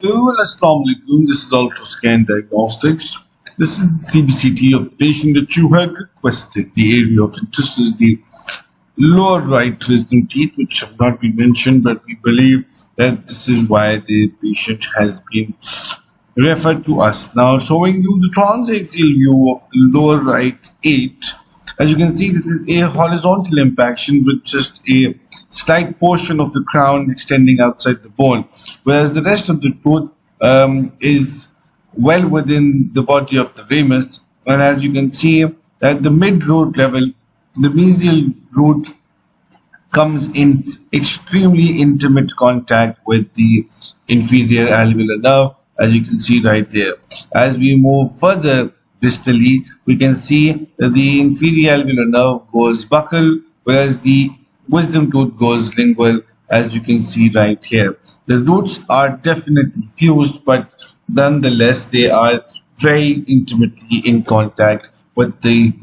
Well, Assalamu alaikum. This is Ultrascan Diagnostics. This is the CBCT of the patient that you had requested. The area of interest is the lower right wisdom teeth, which have not been mentioned, but we believe that this is why the patient has been referred to us. Now, showing you the transaxial view of the lower right 8. As you can see, this is a horizontal impaction with just a slight portion of the crown extending outside the bone, whereas the rest of the tooth is well within the body of the ramus. And as you can see, at the mid-root level, the mesial root comes in extremely intimate contact with the inferior alveolar nerve, as you can see right there. As we move further distally, we can see that the inferior alveolar nerve goes buccal, whereas the wisdom tooth goes lingual, as you can see right here. The roots are definitely fused, but nonetheless they are very intimately in contact with the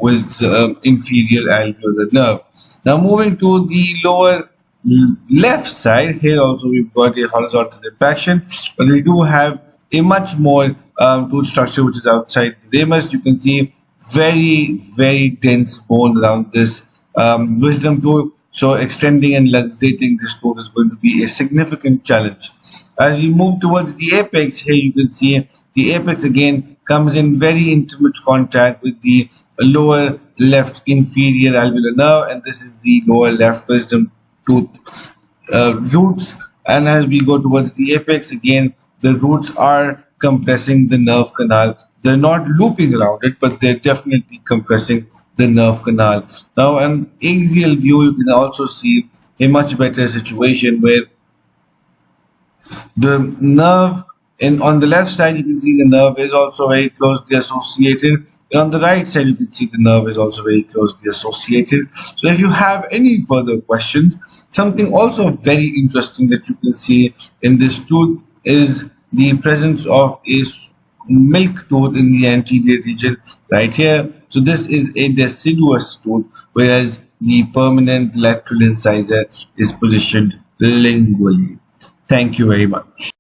inferior alveolar nerve. Now moving to the lower left side, here also we've got a horizontal impaction, but we do have a much more tooth structure which is outside the ramus. You can see very dense bone around this wisdom tooth. So extending and luxating this tooth is going to be a significant challenge. As we move towards the apex, here you can see the apex again comes in very intimate contact with the lower left inferior alveolar nerve, and this is the lower left wisdom tooth roots. And as we go towards the apex, again the roots are compressing the nerve canal. They're not looping around it, but they're definitely compressing the nerve canal. Now, an axial view, you can also see a much better situation where the nerve on the left side, you can see the nerve is also very closely associated, and on the right side you can see the nerve is also very closely associated. So if you have any further questions, something also very interesting that you can see in this tooth is the presence of a milk tooth in the anterior region right here. So this is a deciduous tooth, whereas the permanent lateral incisor is positioned lingually. Thank you very much.